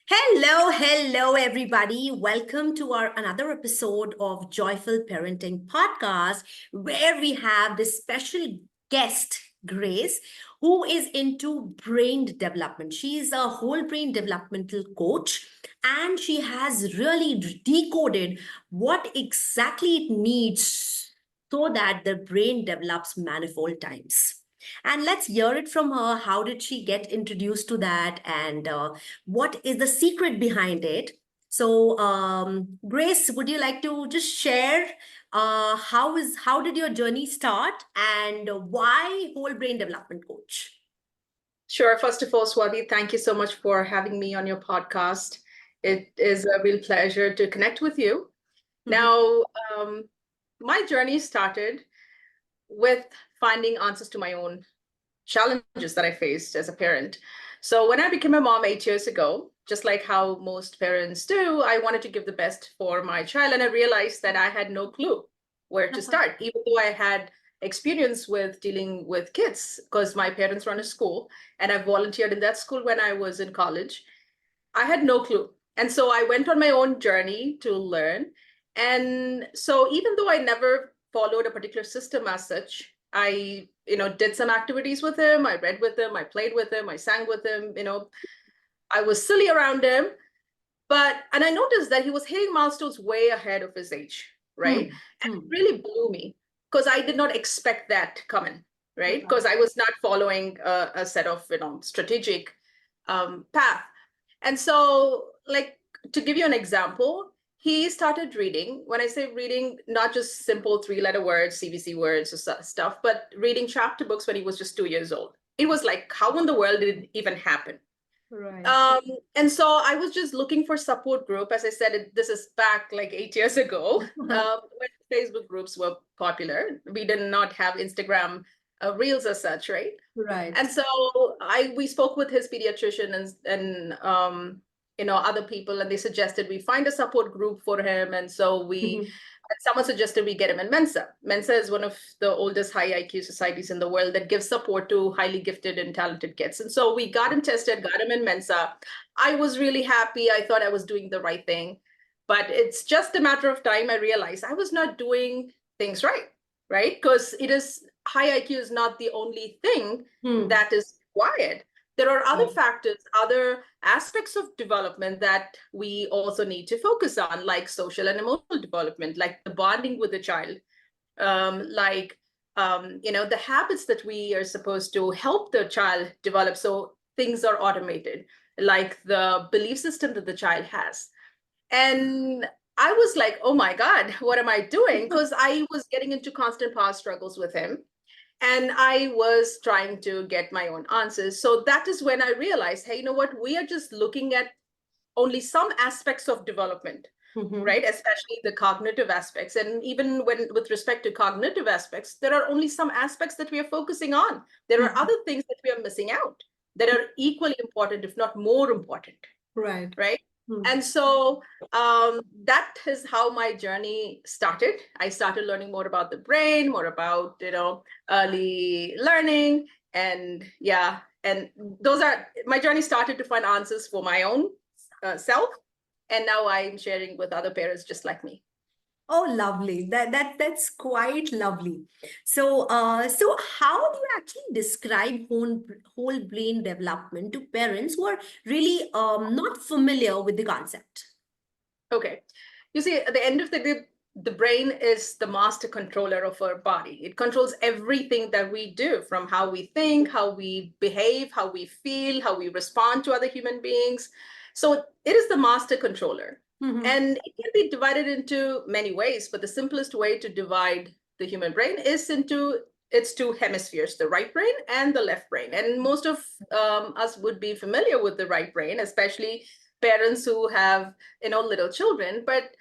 Hello, everybody. Welcome to our another episode of Joyful Parenting Podcast, where we have this special guest, Grace, who is into brain development. She's a whole brain developmental coach, and she has really decoded what exactly it needs so that the brain develops manifold times. And let's hear it from her. How did she get introduced to that? And what is the secret behind it? So, Grace, would you like to just share how did your journey start and why whole brain development coach? Sure. First of all, Swati, thank you so much for having me on your podcast. It is a real pleasure to connect with you. Now, my journey started with finding answers to my own challenges that I faced as a parent. So when I became a mom 8 years ago, just like how most parents do, I wanted to give the best for my child. And I realized that I had no clue where to start, even though I had experience with dealing with kids because my parents run a school and I volunteered in that school when I was in college. I had no clue. And so I went on my own journey to learn. And so even though I never followed a particular system as such, I, did some activities with him. I read with him. I played with him. I sang with him. I was silly around him. And I noticed that he was hitting milestones way ahead of his age, right? And it really blew me because I did not expect that coming, right? Because I was not following a set of, strategic path. And so, like, to give you an example, he started reading. When I say reading, not just simple three-letter words, CVC words or stuff, but reading chapter books when he was just 2 years old. It was like, how in the world did it even happen? Right. And so I was just looking for support group. As I said, this is back like 8 years ago when Facebook groups were popular. We did not have Instagram reels as such, right? Right. And so we spoke with his pediatrician and other people, and they suggested we find a support group for him. And so someone suggested we get him in MENSA. MENSA is one of the oldest high IQ societies in the world that gives support to highly gifted and talented kids. And so we got him tested, got him in MENSA. I was really happy. I thought I was doing the right thing. But it's just a matter of time. I realized I was not doing things right? Because high IQ is not the only thing that is required. There are other factors, other aspects of development that we also need to focus on, like social and emotional development, like the bonding with the child, the habits that we are supposed to help the child develop so things are automated, like the belief system that the child has. And I was like, oh my God, what am I doing? Because I was getting into constant power struggles with him. And I was trying to get my own answers. So that is when I realized, hey, you know what? We are just looking at only some aspects of development, right? Especially the cognitive aspects. And even with respect to cognitive aspects, there are only some aspects that we are focusing on. There are other things that we are missing out that are equally important, if not more important. Right. Right. And so that is how my journey started. I started learning more about the brain, more about, early learning. And my journey started to find answers for my own self. And now I'm sharing with other parents just like me. Oh, lovely. That's quite lovely. So how do you actually describe whole brain development to parents who are really not familiar with the concept? Okay. You see, at the end of the day, the brain is the master controller of our body. It controls everything that we do, from how we think, how we behave, how we feel, how we respond to other human beings. So it is the master controller. And it can be divided into many ways, but the simplest way to divide the human brain is into its two hemispheres, the right brain and the left brain. And most of us would be familiar with the right brain, especially parents who have little children. But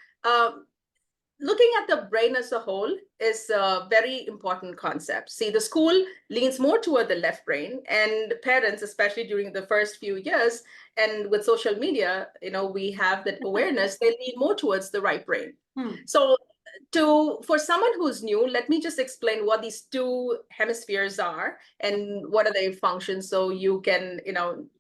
looking at the brain as a whole is a very important concept. See, the school leans more toward the left brain, and parents, especially during the first few years, and with social media, we have that awareness, they lean more towards the right brain. So for someone who's new, let me just explain what these two hemispheres are and what are their functions so you can,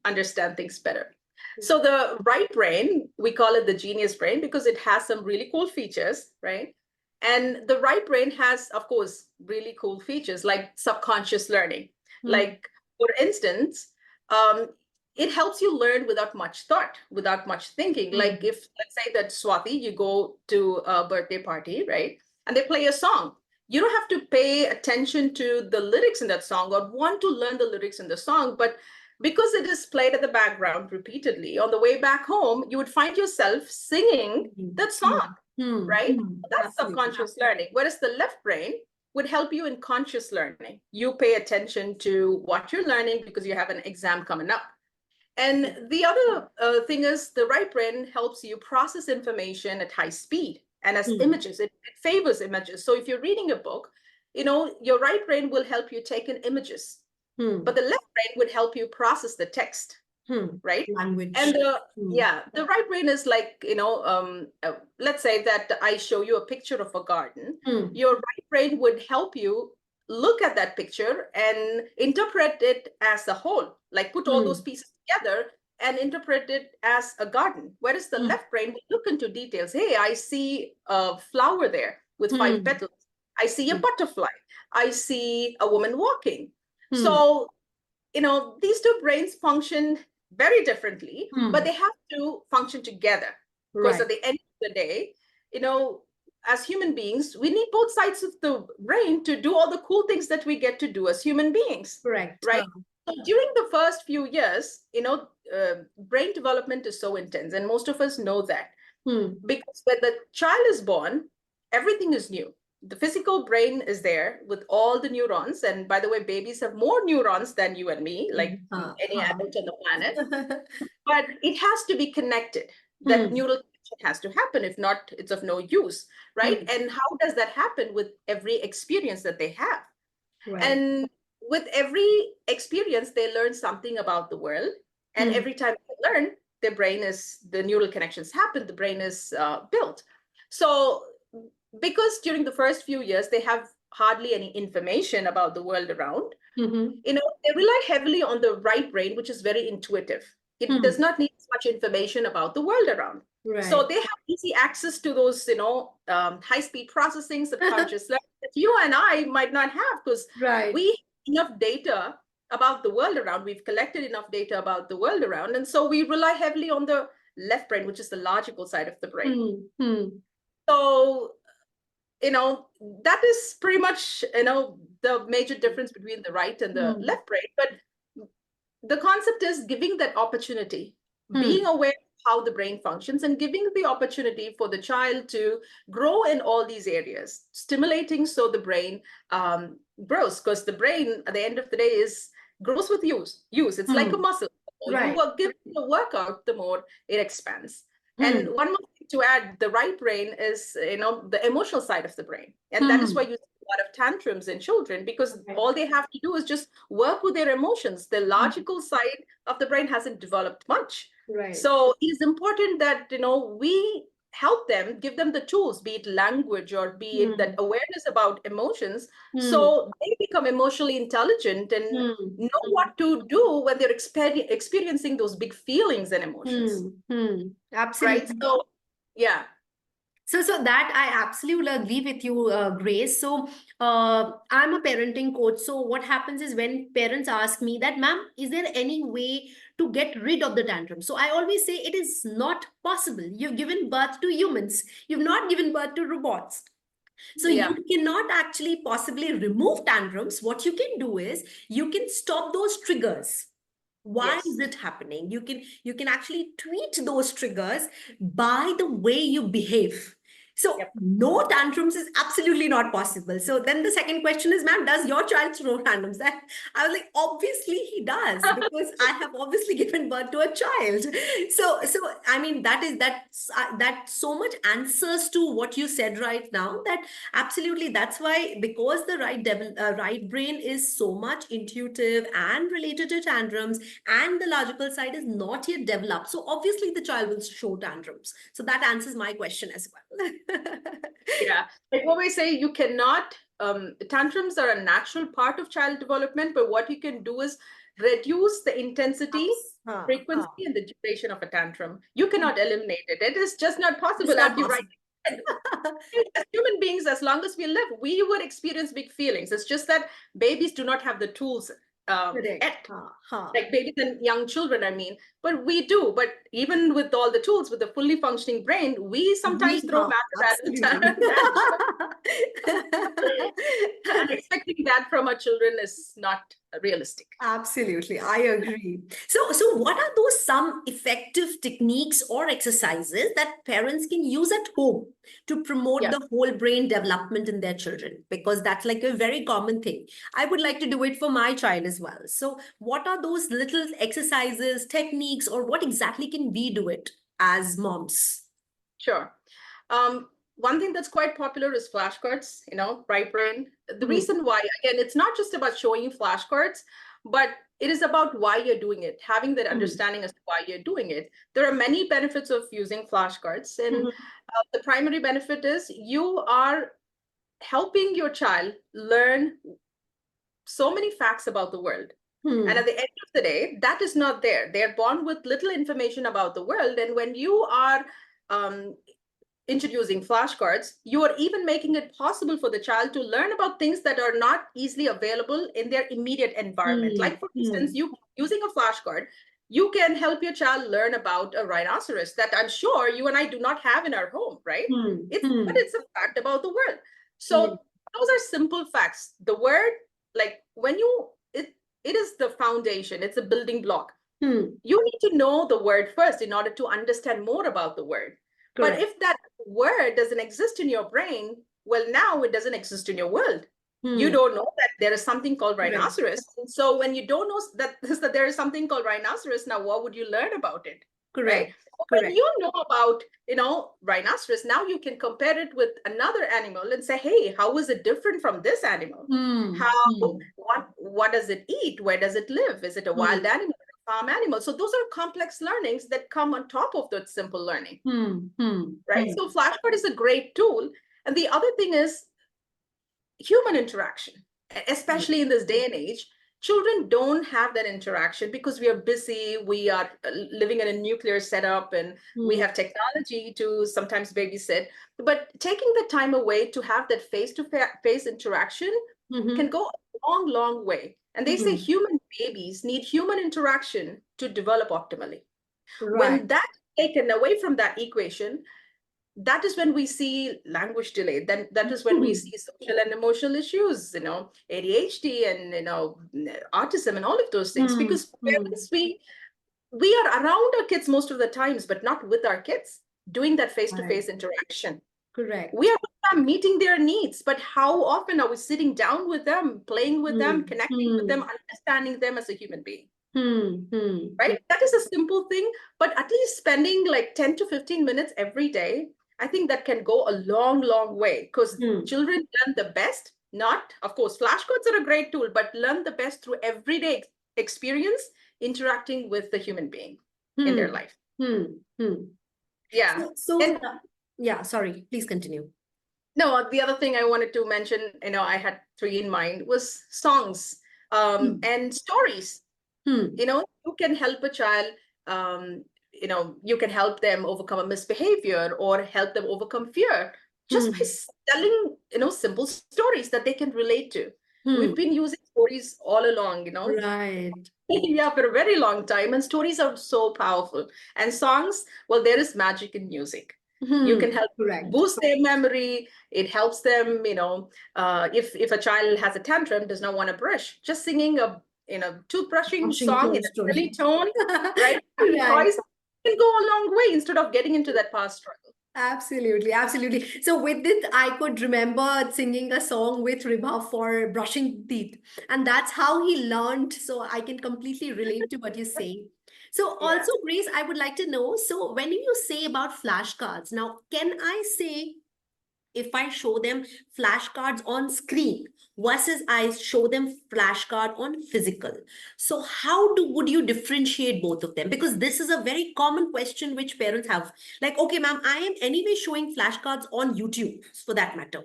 understand things better. So the right brain, we call it the genius brain because it has some really cool features, right? And the right brain has, of course, really cool features like subconscious learning. Like, for instance, um, it helps you learn without much thought, without much thinking. Like if, let's say that Swati, you go to a birthday party, right? And they play a song. You don't have to pay attention to the lyrics in that song or want to learn the lyrics in the song, but because it is played at the background repeatedly, on the way back home, you would find yourself singing that song, right? That's subconscious learning. Whereas the left brain would help you in conscious learning. You pay attention to what you're learning because you have an exam coming up. And the other thing is the right brain helps you process information at high speed and as images. It favors images. So if you're reading a book, your right brain will help you take in images. But the left brain would help you process the text, right? Language. And the right brain is like, let's say that I show you a picture of a garden. Your right brain would help you look at that picture and interpret it as a whole, like put all those pieces together and interpret it as a garden. Whereas the left brain will look into details. Hey, I see a flower there with 5 petals. I see a butterfly. I see a woman walking. So, these two brains function very differently, but they have to function together. Because at the end of the day, as human beings, we need both sides of the brain to do all the cool things that we get to do as human beings. Correct. Right? So during the first few years, brain development is so intense, and most of us know that. Because when the child is born, everything is new. The physical brain is there with all the neurons. And by the way, babies have more neurons than you and me, like any adult on the planet. But it has to be connected. That neural connection has to happen. If not, it's of no use, right? And how does that happen with every experience that they have? And with every experience, they learn something about the world. And every time they learn, the neural connections happen, the brain is built. So because during the first few years, they have hardly any information about the world around, they rely heavily on the right brain, which is very intuitive. It does not need much information about the world around. So they have easy access to those, high-speed processing, subconscious learning that you and I might not have because we have enough data about the world around. We've collected enough data about the world around. And so we rely heavily on the left brain, which is the logical side of the brain. So that is pretty much, the major difference between the right and the left brain. But the concept is giving that opportunity, being aware of how the brain functions and giving the opportunity for the child to grow in all these areas, stimulating so the brain grows, because the brain at the end of the day grows with use. It's like a muscle. You give it a workout, the more it expands. And one more thing to add, the right brain is, the emotional side of the brain. And that is why you see a lot of tantrums in children, because all they have to do is just work with their emotions. The logical side of the brain hasn't developed much. So it is important that, we help them, give them the tools, be it language or be it that awareness about emotions, so they become emotionally intelligent and know what to do when they're experiencing those big feelings and emotions. Absolutely. Right? So, yeah. So that I absolutely agree with you, Grace. So I'm a parenting coach. So what happens is when parents ask me that, ma'am, is there any way to get rid of the tantrum? So I always say it is not possible. You've given birth to humans. You've not given birth to robots. So you cannot actually possibly remove tantrums. What you can do is you can stop those triggers. Why is it happening? You can actually tweak those triggers by the way you behave. So no tantrums is absolutely not possible. So then the second question is, ma'am, does your child throw tantrums? That I was like, obviously he does, because I have obviously given birth to a child. So I mean, that's so much answers to what you said right now, that absolutely, that's why, because the right brain is so much intuitive and related to tantrums, and the logical side is not yet developed. So obviously the child will show tantrums. So that answers my question as well. Yeah, like what we say, you cannot, tantrums are a natural part of child development, but what you can do is reduce the intensity, Huh, huh. frequency, and the duration of a tantrum. You cannot eliminate it. It is just not It's possible. not As you rightly possible. said, as human beings, as long as we live, we would experience big feelings. It's just that babies do not have the tools Correct. yet, Huh, huh. like babies and young children, I mean, but we do. But even with all the tools, with a fully functioning brain, we sometimes We, throw huh, massive absolutely. tantrums. And expecting that from our children is not realistic. Absolutely, I agree. So what are those some effective techniques or exercises that parents can use at home to promote Yeah, the whole brain development in their children? Because that's like a very common thing. I would like to do it for my child as well. So what are those little exercises, techniques, or what exactly can we do it as moms? sure. One thing that's quite popular is flashcards, right brain. The Hmm. reason why, again, it's not just about showing you flashcards, but it is about why you're doing it, having that Hmm. understanding as to why you're doing it. There are many benefits of using flashcards, and Mhm. the primary benefit is you are helping your child learn so many facts about the world. And Hmm. at the end of the day, that is not there. They're born with little information about the world. And when you are um, introducing flashcards, you are even making it possible for the child to learn about things that are not easily available in their immediate environment. Hmm. Like, for instance, Hmm. you using a flashcard, you can help your child learn about a rhinoceros that I'm sure you and I do not have in our home, right? Hmm. But Hmm. it's a fact about the world. Hmm. So those are simple facts. The word, like when you it is the foundation, it's a building block. Hmm. You need to know the word first in order to understand more about the word. But Correct. if that word doesn't exist in your brain, well, now it doesn't exist in your world. You Hmm. don't know that there is something called Correct. rhinoceros. And so when you don't know that there is something called rhinoceros, now what would you learn about it? Right? Correct. When Correct. you know about, rhinoceros, now you can compare it with another animal and say, hey, how is it different from this animal? Hmm. How, Hmm. what does it eat? Where does it live? Is it a wild Hmm. animal? Farm animal. So those are complex learnings that come on top of that simple learning, Hmm. Hmm. right? Hmm. So flashcard is a great tool. And the other thing is human interaction, Hmm. especially in this day and age. Children don't have that interaction because we are busy. We are living in a nuclear setup and we Hmm. have technology to sometimes babysit. But taking the time away to have that face-to-face interaction can Mhm. go a long, long way. And they say Hmm. human babies need human interaction to develop optimally. Right. When that's taken away from that equation, that is when we see language delay. Then that is when we Hmm. see social and emotional issues, ADHD and autism and all of those things. Hmm. Because Hmm. parents, we are around our kids most of the times, but not with our kids, doing that Right. face-to-face interaction. We Correct. are with them, meeting their needs, but how often are we sitting down with them, playing with them, Hmm. connecting with them, Hmm. understanding them as a human being? Hmm. Hmm. Hmm. Right? That is a simple thing, but at least spending like 10 to 15 minutes every day, I think that can go a long, long way because Hmm. children learn the best, not, of course, flashcards are a great tool, but learn the best through everyday experience interacting with the human being in Hmm. their life. Hmm. Hmm. Yeah. So, And yeah, sorry, please continue. no, the other thing I wanted to mention, I had three in mind was songs Hmm. and stories. Hmm. You can help a child, you can help them overcome a misbehavior or help them overcome fear just by Hmm. telling, simple stories that they can relate to. We've Hmm. been using stories all along, Right. yeah, for a very long time. And stories are so powerful. And songs, well, there is magic in music. You Hmm. can help Correct. boost their memory. It helps them, if a child has a tantrum, does not want to brush, just singing a toothbrushing Washing song in clothes a story. silly tone, right? Happy Right. voice can go a long way instead of getting into that past struggle. Absolutely, absolutely. So with it, I could remember singing a song with Ribha for brushing teeth, and that's how he learned. So I can completely relate to what you're saying. So Yeah. also, Grace, I would like to know. So when you say about flashcards, now can I say if I show them flashcards on screen versus I show them flashcard on physical. So how would you differentiate both of them? Because this is a very common question which parents have. Like, okay, ma'am, I am anyway showing flashcards on YouTube for that matter.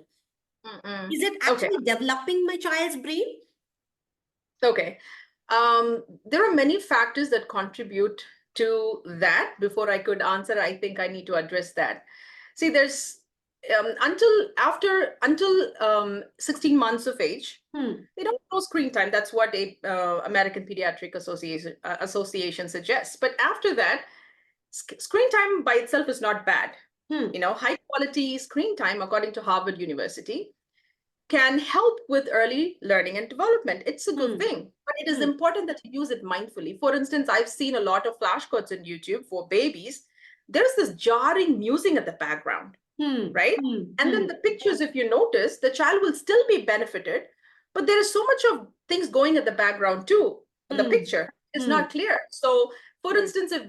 Mm-mm. Is it Okay. actually developing my child's brain? Okay. There are many factors that contribute to that. Before I could answer, I think I need to address that. See, there's until 16 months of age, they don't know screen time. That's what a American Pediatric Association suggests. But after that, screen time by itself is not bad. High quality screen time, according to Harvard University, can help with early learning and development. It's a good thing, but it is important that you use it mindfully. For instance, I've seen a lot of flashcards on YouTube for babies. There's this jarring music at the background, right? And then the pictures, if you notice, the child will still be benefited, but there is so much of things going at the background too. The picture is not clear. So, for instance, if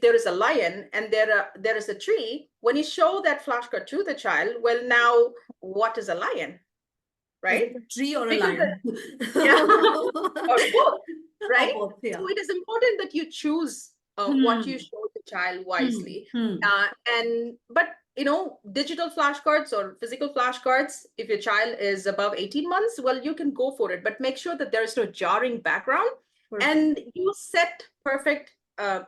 there is a lion and there is a tree, when you show that flashcard to the child, well, now what is a lion, right? A tree or a lion? Yeah, or both, right? Or both, yeah. So it is important that you choose what you show the child wisely. But digital flashcards or physical flashcards, if your child is above 18 months, well, you can go for it, but make sure that there is no jarring background. And you set perfect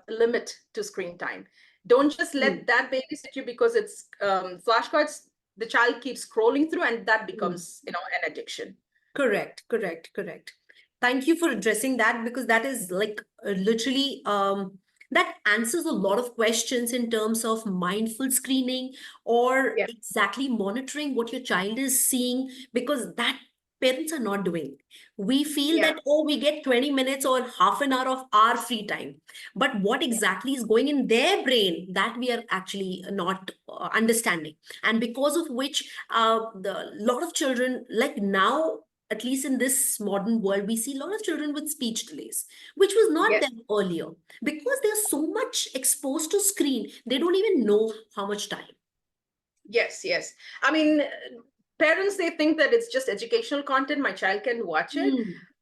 limit to screen time. Don't just let that babysit you because it's flashcards. The child keeps scrolling through, and that becomes an addiction. Correct. Thank you for addressing that, because that is like literally that answers a lot of questions in terms of mindful screening or exactly monitoring what your child is seeing, because that parents are not doing. We feel that, we get 20 minutes or half an hour of our free time. But what exactly is going in their brain, that we are actually not understanding. And because of which, the lot of children, like now, at least in this modern world, we see a lot of children with speech delays, which was not there earlier, because they're so much exposed to screen, they don't even know how much time. Yes. I mean, parents, they think that it's just educational content, my child can watch it.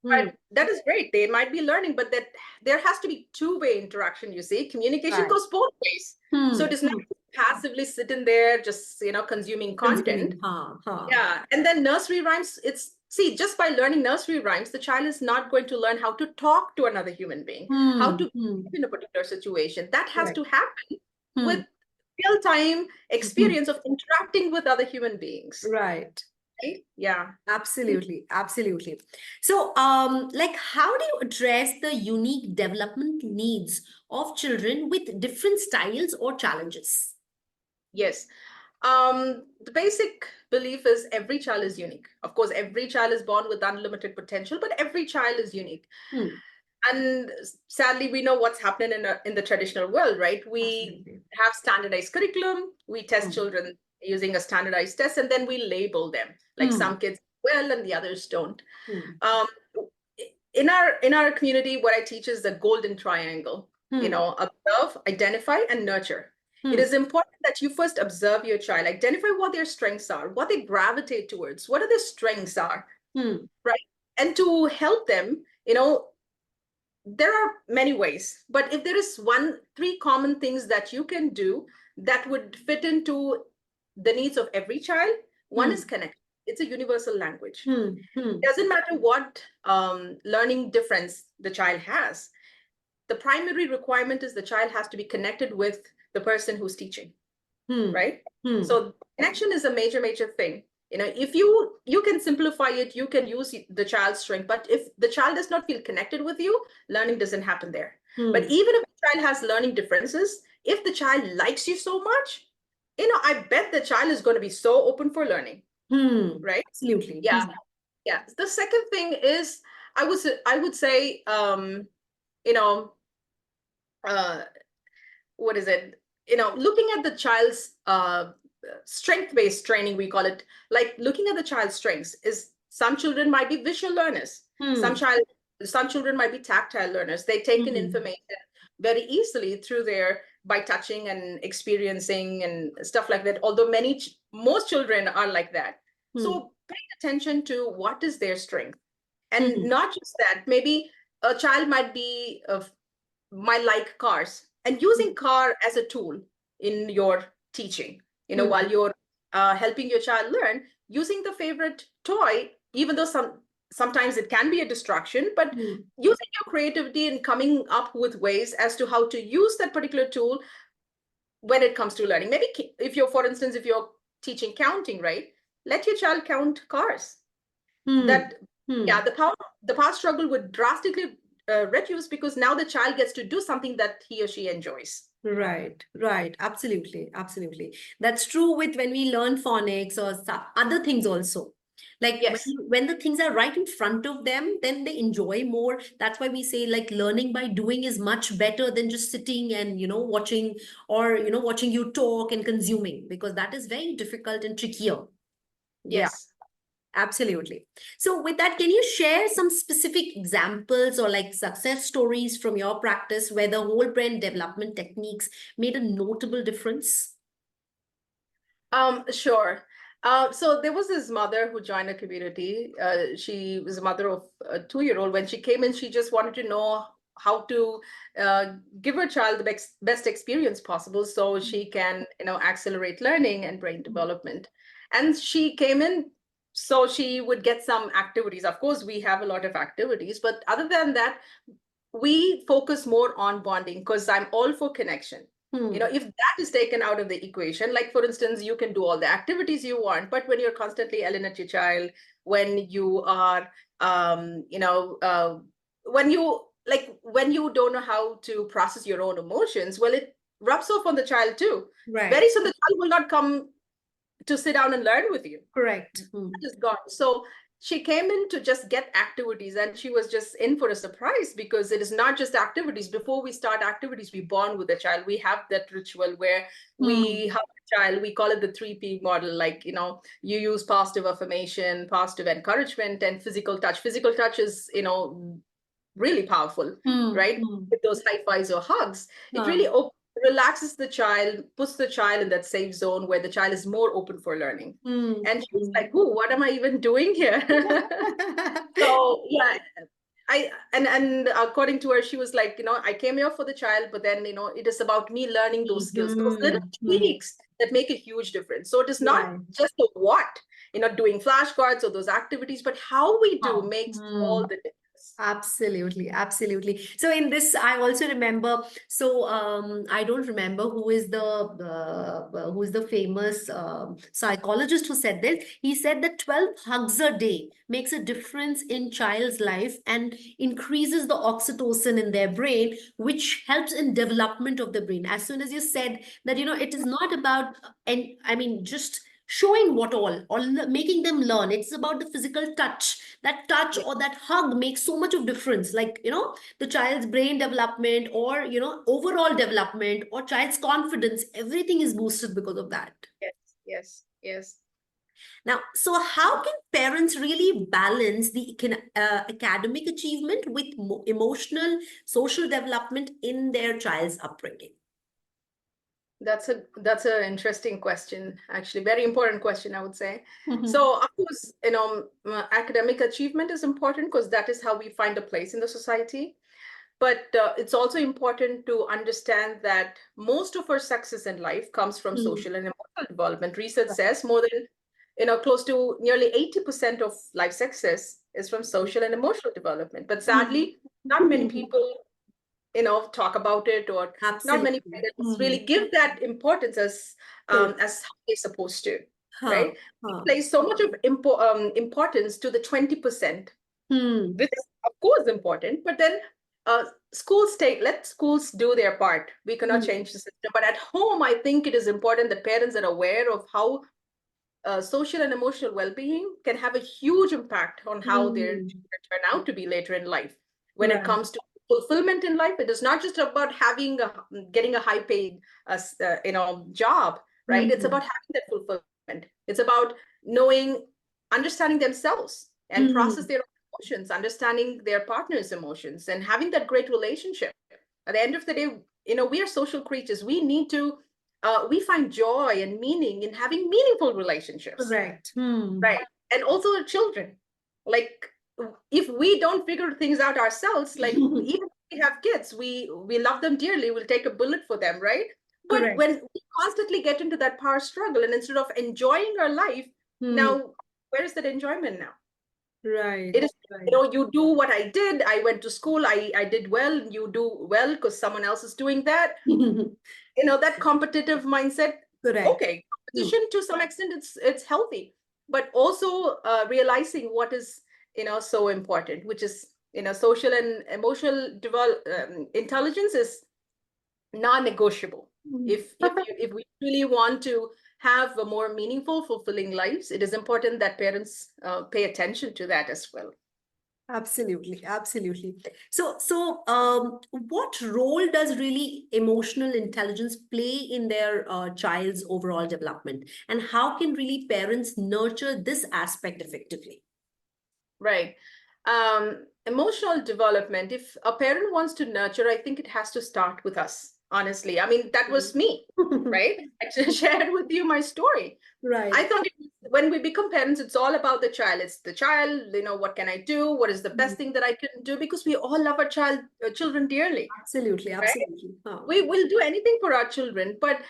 But that is great. They might be learning, but that there has to be two-way interaction, you see. Communication goes both ways. So it is not passively sitting there just, consuming content. Yeah. And then nursery rhymes, just by learning nursery rhymes, the child is not going to learn how to talk to another human being, how to behave in a particular situation. That has to happen with real-time experience of interacting with other human beings. Right. Yeah. Absolutely. So, like, how do you address the unique development needs of children with different styles or challenges? Yes. The basic belief is every child is unique. Of course, every child is born with unlimited potential, but every child is unique. And sadly, we know what's happening in the traditional world, right? We have standardized curriculum. We test children using a standardized test, and then we label them. Like some kids well, and the others don't. In our community, what I teach is the golden triangle. Observe, identify, and nurture. It is important that you first observe your child, identify what their strengths are, what they gravitate towards, what are their strengths are, right? And to help them, there are many ways, but if there is three common things that you can do that would fit into the needs of every child, one is connection. It's a universal language. It doesn't matter what learning difference the child has. The primary requirement is the child has to be connected with the person who's teaching, right? So connection is a major thing. If you can simplify it, you can use the child's strength, but if the child does not feel connected with you, learning doesn't happen there. But even if the child has learning differences, if the child likes you so much, I bet the child is going to be so open for learning, right? Absolutely. Yeah. The second thing is, I would say, what is it? Looking at the child's strength-based training, we call it, like looking at the child's strengths is some children might be visual learners. Some children might be tactile learners. They take in information very easily by touching and experiencing and stuff like that. Although most children are like that. So pay attention to what is their strength. And not just that, maybe a child might like cars, and using car as a tool in your teaching, while you're helping your child learn, using the favorite toy, even though sometimes it can be a distraction, but using your creativity and coming up with ways as to how to use that particular tool when it comes to learning. Maybe if you're, for instance, if you're teaching counting, right? Let your child count cars. That, yeah, the power struggle would drastically reduce, because now the child gets to do something that he or she enjoys. Right, right. Absolutely, absolutely. That's true with when we learn phonics or other things also. Like Yes. when the things are right in front of them, then they enjoy more. That's why we say like learning by doing is much better than just sitting and, watching, or, watching you talk and consuming, because that is very difficult and trickier. Yeah. Yes. Absolutely. So with that, can you share some specific examples or like success stories from your practice where the whole brain development techniques made a notable difference? Sure. So there was this mother who joined a community. She was a mother of a 2-year-old. When she came in, she just wanted to know how to give her child the best experience possible so she can, accelerate learning and brain development. And she came in so she would get some activities. Of course, we have a lot of activities, but other than that, we focus more on bonding, because I'm all for connection. If that is taken out of the equation, like for instance, you can do all the activities you want, but when you're constantly yelling at your child, when you are, when you don't know how to process your own emotions, well, it rubs off on the child too. Right. Very soon, the child will not come to sit down and learn with you. Correct. That is gone. So she came in to just get activities, and she was just in for a surprise, because it is not just activities. Before we start activities, we bond with the child. We have that ritual where we hug the child. We call it the 3P model. Like, you use positive affirmation, positive encouragement, and physical touch. Physical touch is, really powerful, right? With those high fives or hugs, it really relaxes the child, puts the child in that safe zone where the child is more open for learning. And she was like, "Ooh, what am I even doing here?" So yeah, and according to her, she was like, I came here for the child, but then it is about me learning those skills, those little tweaks that make a huge difference. So it is not just the what, doing flashcards or those activities, but how we do makes all the difference. Absolutely, absolutely. So in this, I also remember. So I don't remember who is the famous psychologist who said this. He said that 12 hugs a day makes a difference in child's life and increases the oxytocin in their brain, which helps in development of the brain. As soon as you said that, it is not about, and I mean, just showing what all or making them learn. It's about the physical touch. That touch or that hug makes so much of difference, like the child's brain development, or overall development, or child's confidence, everything is boosted because of that. Yes. Now, so how can parents really balance the academic achievement with emotional, social development in their child's upbringing? That's an interesting question, actually. Very important question, I would say. So of course, academic achievement is important, because that is how we find a place in the society. But it's also important to understand that most of our success in life comes from social and emotional development. Research says more than, close to nearly 80% of life success is from social and emotional development. But sadly, not many people talk about it, or not many parents really give that importance as how they're supposed to, right? We place so much of importance to the 20%, which is of course important, but then let schools do their part. We cannot change the system, but at home, I think it is important that parents are aware of how social and emotional well-being can have a huge impact on how their children turn out to be later in life. When it comes to fulfillment in life, it is not just about getting a high paid job, right? It's about having that fulfillment. It's about understanding themselves and process their emotions, understanding their partner's emotions, and having that great relationship. At the end of the day, we are social creatures. We need to we find joy and meaning in having meaningful relationships. Correct. Right. And also our children. Like, if we don't figure things out ourselves, like even if we have kids, we love them dearly, we'll take a bullet for them, right? But Correct. when we constantly get into that power struggle, and instead of enjoying our life, now where is that enjoyment now? Right. It is, Right. you do what I did. I went to school. I did well. You do well because someone else is doing that. That competitive mindset. Correct. Okay, competition to some extent, it's healthy, but also realizing what is so important, which is social and emotional intelligence is non-negotiable. Mm. If we really want to have a more meaningful, fulfilling lives, it is important that parents pay attention to that as well. Absolutely, absolutely. So, what role does really emotional intelligence play in their child's overall development, and how can really parents nurture this aspect effectively? Right. Emotional development, if a parent wants to nurture, I think it has to start with us, honestly. I mean, that was me, right? I just shared with you my story. Right. I thought when we become parents, it's all about the child. It's the child, what can I do? What is the best thing that I can do? Because we all love our children dearly, Absolutely, right? absolutely. Huh. We will do anything for our children, but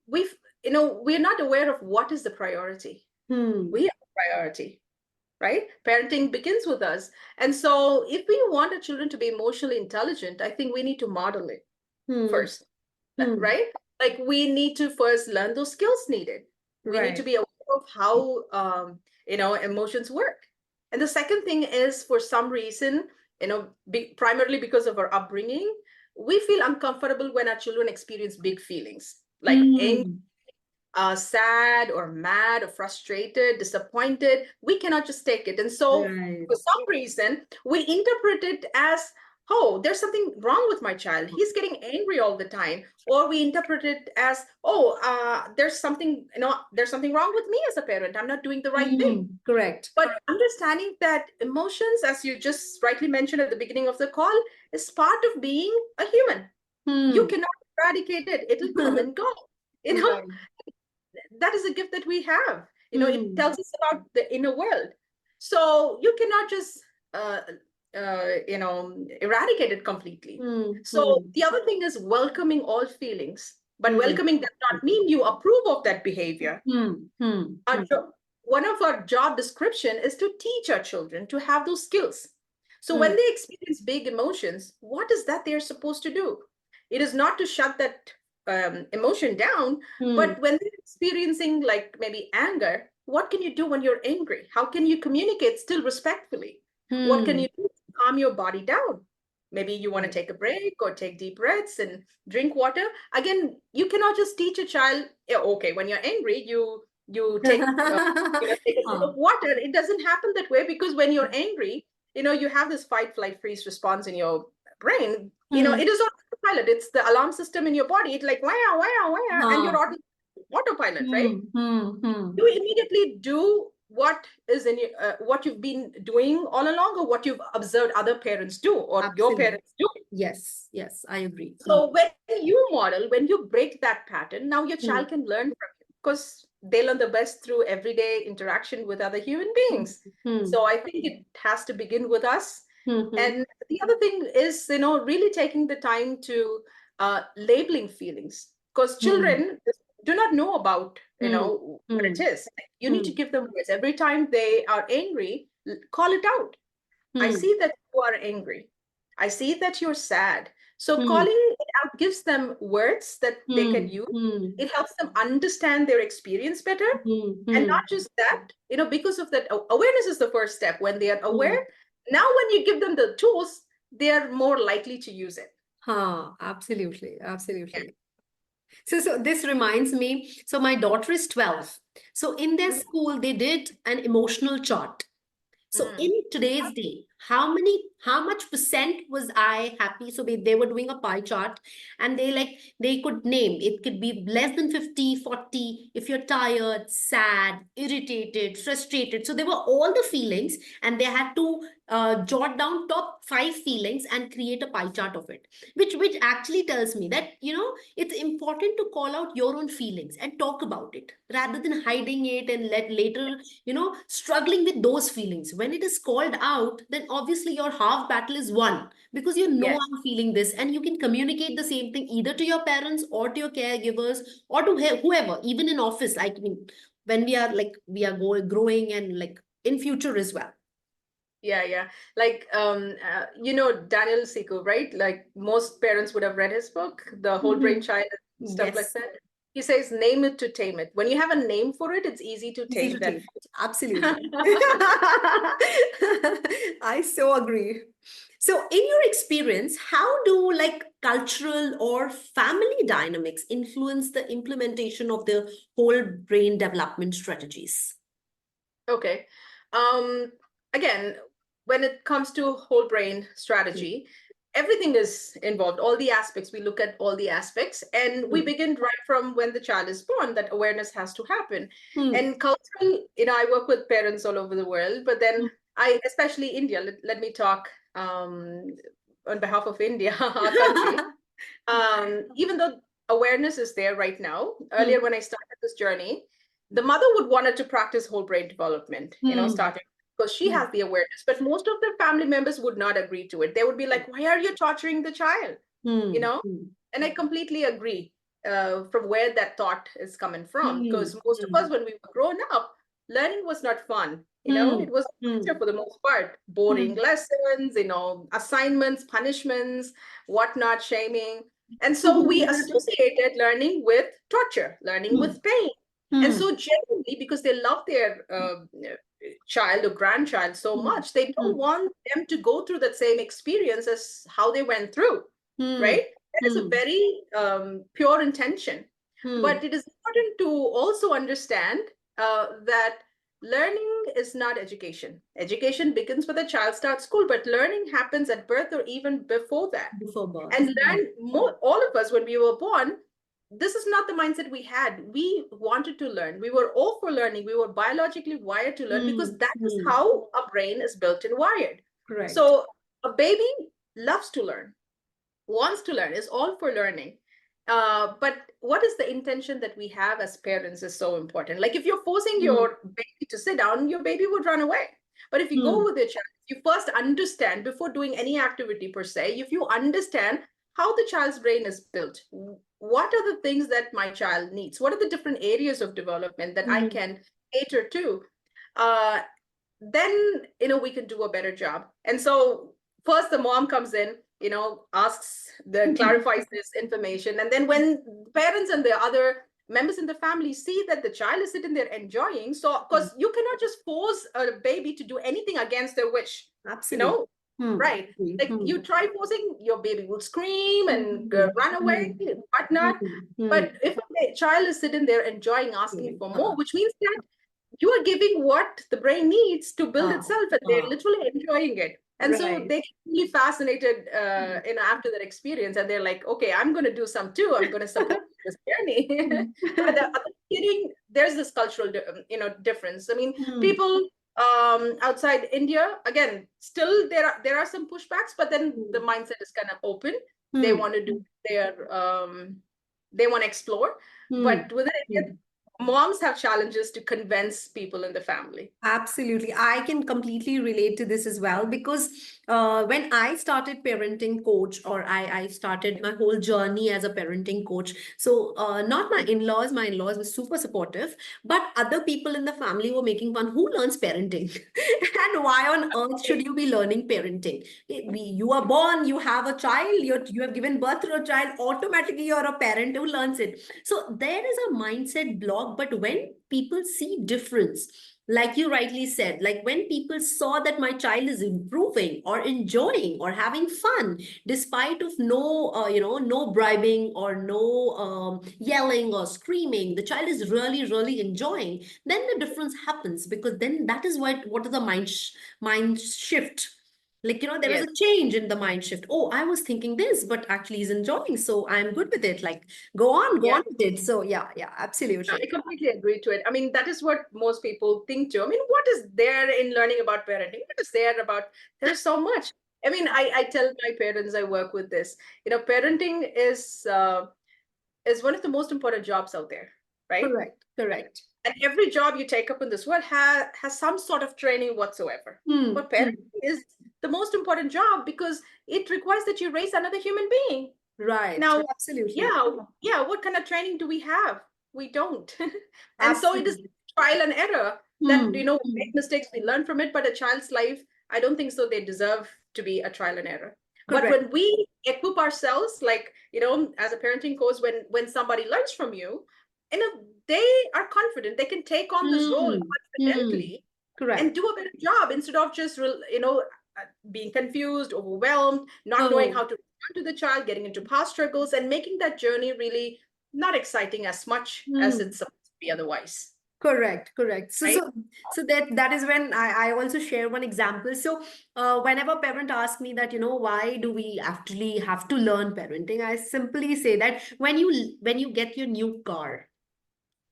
we've, we're not aware of what is the priority. Hmm. We have a priority, right? Parenting begins with us. And so if we want our children to be emotionally intelligent, I think we need to model it Hmm. first, Hmm. right? Like we need to first learn those skills needed. We need to Right. be aware of how emotions work. And the second thing is, for some reason, primarily because of our upbringing, we feel uncomfortable when our children experience big feelings like anger, Hmm. sad or mad or frustrated, disappointed. We cannot just take it. And so, Right. for some reason, we interpret it as, oh, there's something wrong with my child. He's getting angry all the time. Or we interpret it as, oh, there's something wrong with me as a parent. I'm not doing the right thing. Hmm. Correct. But understanding that emotions, as you just rightly mentioned at the beginning of the call, is part of being a human. You Hmm. cannot eradicate it. It'll come and go. You know, Right. that is a gift that we have. It Hmm. tells us about the inner world. So you cannot just eradicate it completely. Hmm. So Hmm. the other thing is welcoming all feelings, but Hmm. welcoming does not mean you approve of that behavior. Hmm. Hmm. Our Hmm. one of our job description is to teach our children to have those skills. So when Hmm. they experience big emotions, what is that they're supposed to do? It is not to shut that emotion down, Hmm. but when they're experiencing like maybe anger, what can you do when you're angry? How can you communicate still respectfully? What can Hmm. you do to calm your body down? Maybe you want to Right. take a break or take deep breaths and drink water. Again, you cannot just teach a child, "Yeah, okay, when you're angry, you take a sip Huh. of water." It doesn't happen that way, because when you're angry, you have this fight, flight, freeze response in your brain. Hmm. It is on autopilot. It's the alarm system in your body. It's like wow, wow, wow, and you're Huh. on autopilot, right? Hmm. Hmm. Hmm. You immediately do what you've been doing all along, or what you've observed other parents do or your Absolutely. parents do. Yes. Yes. I agree. Hmm. So when you break that pattern, now your Hmm. child can learn from you, because they learn the best through everyday interaction with other human beings. Hmm. So I think it has to begin with us. Hmm. Hmm. And the other thing is, really taking the time to labeling feelings, because Hmm. children do not know about, Hmm. what Hmm. it is. You need Hmm. to give them words. Every time they are angry, call it out. I Hmm. see that you are angry. I see that you're sad. So Hmm. calling it out gives them words that they can Hmm. use. Hmm. It helps them understand their experience better. Hmm. And Hmm. not just that, because of that, awareness is the first step. When they are Hmm. aware, now when you give them the tools, they are more likely to use it. Huh. Absolutely. Yeah. Absolutely. So this reminds me. So my daughter is 12. So in their school, they did an emotional chart. So Mm. in today's day, how much percent was I happy? So they were doing a pie chart, and they could name, it could be less than 50, 40, if you're tired, sad, irritated, frustrated. So there were all the feelings, and they had to jot down top 5 feelings and create a pie chart of it, which actually tells me that it's important to call out your own feelings and talk about it rather than hiding it and let later struggling with those feelings. When it is called out, then obviously your half battle is won, because Yes. I'm feeling this, and you can communicate the same thing either to your parents or to your caregivers or to whoever, even in office. Like, I mean, when we are growing and like in future as well. Yeah. Like, Daniel Siku, right? Like most parents would have read his book, The Whole Brain Child, and stuff like Yes. that. He says, name it to tame it. When you have a name for it, it's easy to Easy tame to that. take. Absolutely. I so agree. So, in your experience, how do like cultural or family dynamics influence the implementation of the whole brain development strategies? Okay. Um, Again, when it comes to whole brain strategy, everything is involved, all the aspects. We look at all the aspects, and we Hmm. begin right from when the child is born, that awareness has to happen. Hmm. And cultural, I work with parents all over the world, but then especially India, let me talk on behalf of India, our country. Even though awareness is there right now, Hmm. earlier when I started this journey, the mother would wanted to practice whole brain development, Hmm. starting because she Hmm. has the awareness, but most of the family members would not agree to it. They would be like, why are you torturing the child? You Hmm. know, and I completely agree from where that thought is coming from. Hmm. Because most of Hmm. us, when we were growing up, learning was not fun. Hmm. It was Hmm. for the most part, boring Hmm. lessons, assignments, punishments, whatnot, shaming. And so we associated learning with torture, learning Hmm. with pain. And Hmm. so generally, because they love their child or grandchild so Hmm. much, they Hmm. don't want them to go through that same experience as how they went through, Hmm. right? That is a Hmm. very pure intention. Hmm. But it is important to also understand that learning is not education. Education begins when the child starts school, but learning happens at birth or even before that. Before birth. And learn more, all of us, when we were born, this is not the mindset we had. We wanted to learn. We were all for learning. We were biologically wired to learn Hmm. because that is Hmm. how our brain is built and wired. Correct. So a baby loves to learn, wants to learn, is all for learning. But what is the intention that we have as parents is so important. Like if you're forcing Hmm. your baby to sit down, your baby would run away. But if you go Hmm. with your child, you first understand before doing any activity per se, if you understand how the child's brain is built, what are the things that my child needs, what are the different areas of development that I Hmm. can cater to, uh, then we can do a better job. And so first the mom comes in, asks, the clarifies this information, and then when parents and the other members in the family see that the child is sitting there enjoying, so of course you cannot just force a baby to do anything against their wish, you Absolutely. know Hmm. right? Like Hmm. you try forcing, your baby will scream and Hmm. run away, Hmm. whatnot. Hmm. But if a child is sitting there enjoying, asking Hmm. for more, which means that you are giving what the brain needs to build Ah, itself, and they're ah, literally enjoying it. And so right. they get really fascinated after that experience, and they're like, okay, I'm going to do some too, I'm going to support this journey. But the other beginning, there's this cultural difference. I mean, Hmm. people outside India, again, still there are some pushbacks, but then the mindset is kind of open. They Hmm. want to do their they want to explore. Hmm. But within India, moms have challenges to convince people in the family. Absolutely. I can completely relate to this as well because when I started parenting coach, or I started my whole journey as a parenting coach. So not my in-laws were super supportive, but other people in the family were making fun. Who learns parenting? And why on earth should you be learning parenting? You are born, you have a child, you have given birth to a child, automatically you're a parent who learns it. So there is a mindset block, but when people see difference, like you rightly said, like when people saw that my child is improving or enjoying or having fun despite of no no bribing or no yelling or screaming, the child is really enjoying, then the difference happens, because then that is what is the mind shift. Like, there is Yes. a change in the mind shift. Oh, I was thinking this, but actually he's enjoying, so I'm good with it. Like, go Yeah. on with it. So yeah, I absolutely. completely agree to it. I mean, that is what most people think too. I mean, what is there in learning about parenting? What is there about? There's so much. I mean, I tell my parents I work with this. Parenting is one of the most important jobs out there, right? Correct. And every job you take up in this world has some sort of training whatsoever. Hmm. But parenting is the most important job because it requires that you raise another human being. Right. Now, Absolutely. yeah, what kind of training do we have? We don't. And so it is Absolutely. trial and error. that, Hmm. we make mistakes, we learn from it, but a child's life, I don't think so they deserve to be a trial and error. But Correct. when we equip ourselves, like, as a parenting coach, when somebody learns from you, they are confident, they can take on this role Hmm. Hmm. confidently and Correct. do a better job instead of just being confused, overwhelmed, not knowing Oh. how to respond to the child, getting into past struggles, and making that journey really not exciting as much as Hmm. it's supposed to be otherwise, Correct, correct. So, right? so that is when I also share one example. So, whenever parent asks me that, why do we actually have to learn parenting? I simply say that when you get your new car,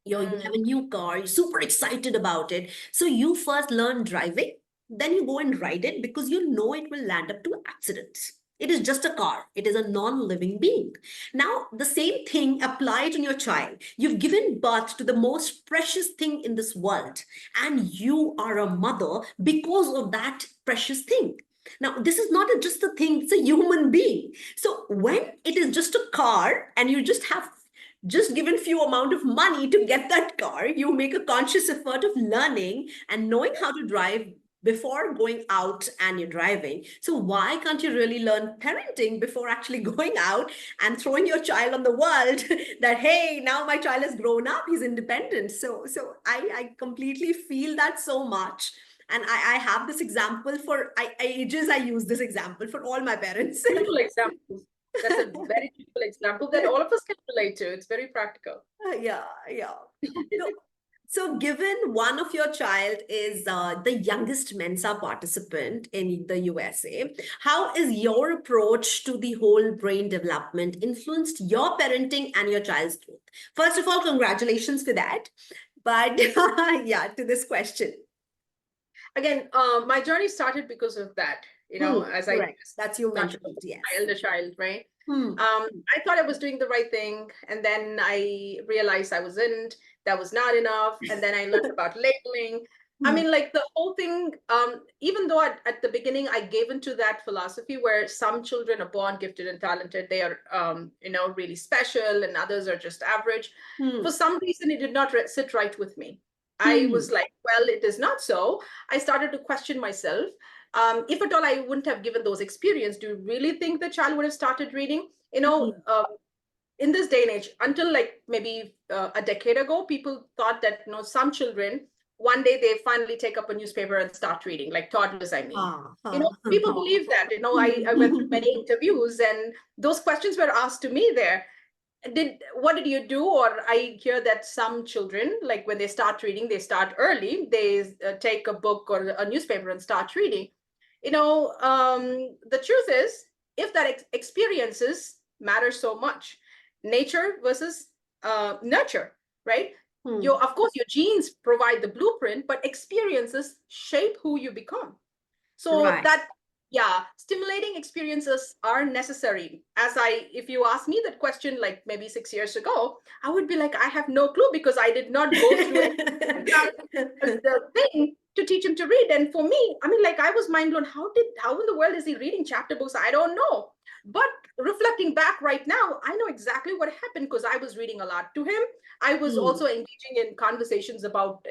you have Mm. a new car, you're super excited about it. So you first learn driving, then you go and ride it because you know it will land up to accidents. It is just a car. It is a non-living being. Now, the same thing applies to your child. You've given birth to the most precious thing in this world, and you are a mother because of that precious thing. Now, this is not just a thing, it's a human being. So when it is just a car and you just have just given few amount of money to get that car, you make a conscious effort of learning and knowing how to drive before going out and you're driving. So why can't you really learn parenting before actually going out and throwing your child on the world that, hey, now my child has grown up, he's independent. So I completely feel that so much. And I have this example for ages. I use this example for all my parents. Beautiful example. That's a very beautiful example that all of us can relate to. It's very practical. Yeah, yeah. So, so given one of your child is the youngest Mensa participant in the USA, how is your approach to the whole brain development influenced your parenting and your child's growth? First of all, congratulations for that. But yeah, to this question. Again, my journey started because of that, as I Correct. That's you started mentioned, yes. my elder child, right? Hmm. I thought I was doing the right thing, and then I realized I wasn't. That was not enough, and then I learned about labeling. I Hmm. mean, like the whole thing. Even though at the beginning I gave into that philosophy where some children are born gifted and talented, they are, really special, and others are just average. For Hmm. some reason, it did not sit right with me. I was Hmm. like, well, it is not so. I started to question myself. If at all I wouldn't have given those experience, do you really think the child would have started reading? Hmm. In this day and age, until like maybe a decade ago, people thought that some children one day they finally take up a newspaper and start reading, like toddlers. I mean, Ha, ha, people ha. believe that. I went through many interviews, and those questions were asked to me there. What did you do? Or I hear that some children, like when they start reading, they start early. They take a book or a newspaper and start reading. The truth is, if that experiences matter so much, nature versus nurture, right? Hmm. Of course, your genes provide the blueprint, but experiences shape who you become. So Right. that, yeah, stimulating experiences are necessary. If you ask me that question, like maybe 6 years ago, I would be like, I have no clue because I did not go through any the thing to teach him to read. And for me, I mean, like I was mind blown. How in the world is he reading chapter books? I don't know. But reflecting back right now, I know exactly what happened because I was reading a lot to him. I was Hmm. also engaging in conversations about,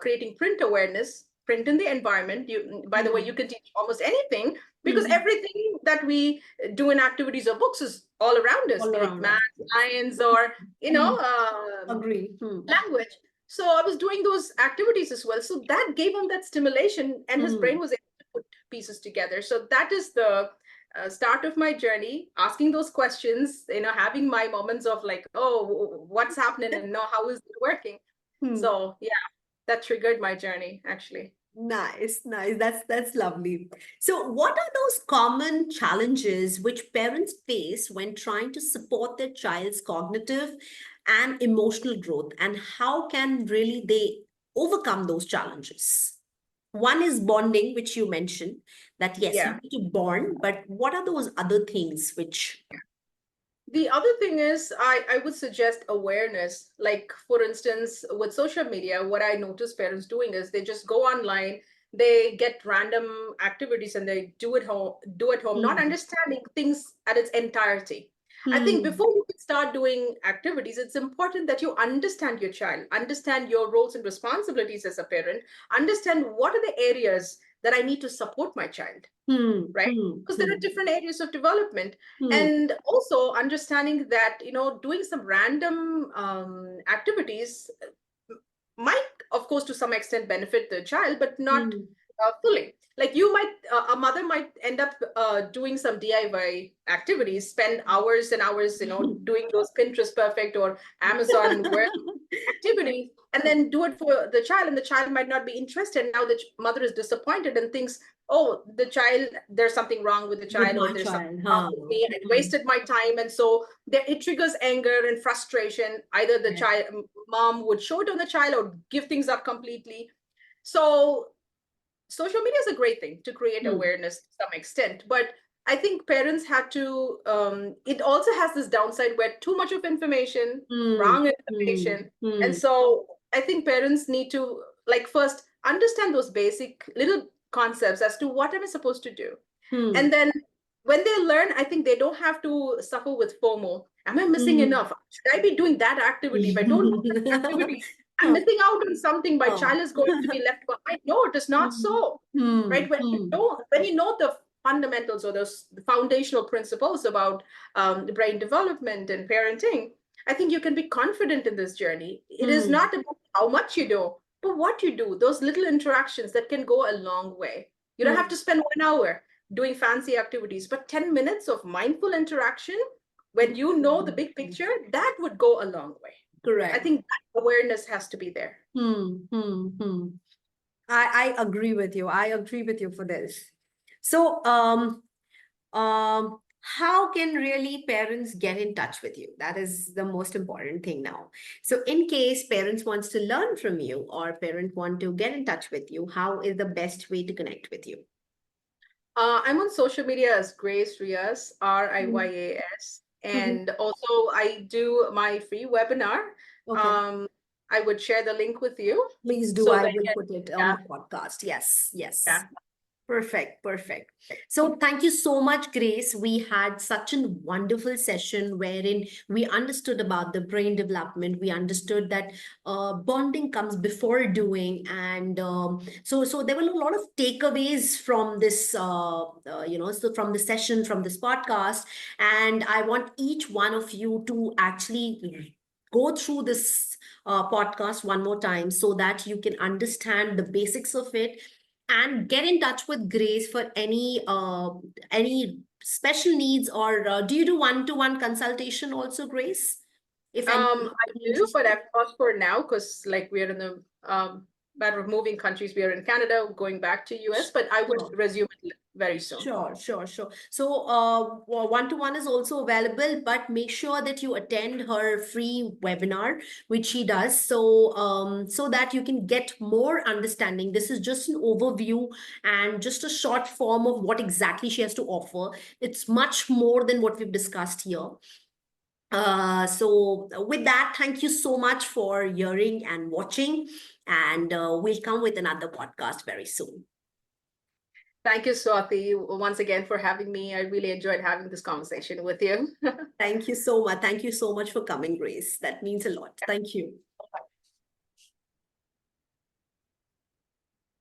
creating print awareness, print in the environment. By the way, you Hmm. can teach almost anything because Hmm. everything that we do in activities or books is all around us, All be it around us. math, Yes. science, or Hmm. Agree. Hmm. language. So I was doing those activities as well. So that gave him that stimulation, and his brain Hmm. was able to put pieces together. So that is the start of my journey, asking those questions, having my moments of like, oh, what's happening, and how is it working? Hmm. So yeah, that triggered my journey actually. Nice, nice. That's lovely. So, what are those common challenges which parents face when trying to support their child's cognitive and emotional growth, and how can really they overcome those challenges? One is bonding, which you mentioned, that yes, you Yeah. need to bond, but what are those other things which The other thing is, I would suggest awareness. Like, for instance, with social media, what I notice parents doing is they just go online, they get random activities and they do at home, not Hmm. understanding things at its entirety. I think Hmm. before you can start doing activities, it's important that you understand your child, understand your roles and responsibilities as a parent, understand what are the areas that I need to support my child, Hmm. right? Hmm. Because there are Hmm. different areas of development. Hmm. And also understanding that, doing some random activities might, of course, to some extent benefit the child, but not Hmm. fully. Like a mother might end up doing some DIY activities, spend hours and hours, doing those Pinterest perfect or Amazon where activity, and then do it for the child, and the child might not be interested. Now the mother is disappointed and thinks, oh, the child, there's something wrong with the With child, or my there's something child, wrong huh? with me, I Hmm. wasted my time. And so it triggers anger and frustration. Either the Right. child mom would show it on the child or give things up completely. So social media is a great thing to create Hmm. awareness to some extent, but I think parents have to it also has this downside where too much of information, Hmm. wrong Hmm. information. And Hmm. so I think parents need to, like, first understand those basic little concepts as to what am I supposed to do. Hmm. And then when they learn, I think they don't have to suffer with FOMO. Am I missing Hmm. enough? Should I be doing that activity? If I don't do that activity, I'm Huh. missing out on something. My Huh. child is going to be left behind. No, it is not Hmm. so. Hmm. Right? When you know the fundamentals or the foundational principles about the brain development and parenting, I think you can be confident in this journey. It is Hmm. not about how much you do, but what you do. Those little interactions that can go a long way. You don't have Hmm. to spend 1 hour doing fancy activities, but 10 minutes of mindful interaction, when you know the big Hmm. picture, that would go a long way. I Correct. think that awareness has to be there. Hmm. Hmm. Hmm. I agree with you. I agree with you for this. So, how can really parents get in touch with you? That is the most important thing now. So, in case parents wants to learn from you or parent want to get in touch with you, how is the best way to connect with you? I'm on social media as Grace Riyas, Mhm. Riyas. Mhm. And also I do my free webinar. Okay. Um, I would share the link with you Please do. so I that, will put it on yeah, the podcast. Yes. yeah. Yes. Perfect, perfect. So thank you so much, Grace. We had such a wonderful session wherein we understood about the brain development. We understood that bonding comes before doing, and so there were a lot of takeaways from this, so from the session, from this podcast. And I want each one of you to actually go through this podcast one more time so that you can understand the basics of it and get in touch with Grace for any special needs, or do you do one-to-one consultation also, Grace? If I any do, but interested. I've paused for now because, like, we're in the matter of moving countries. We are in Canada, going back to US, but I would Sure. resume it very soon. Sure, sure, sure. So, one-to-one is also available, but make sure that you attend her free webinar, which she does, so that you can get more understanding. This is just an overview and just a short form of what exactly she has to offer. It's much more than what we've discussed here. So with that, thank you so much for hearing and watching, and we'll come with another podcast very soon. Thank you, Swati, once again for having me. I really enjoyed having this conversation with you. Thank you so much. Thank you so much for coming, Grace. That means a lot. Thank you.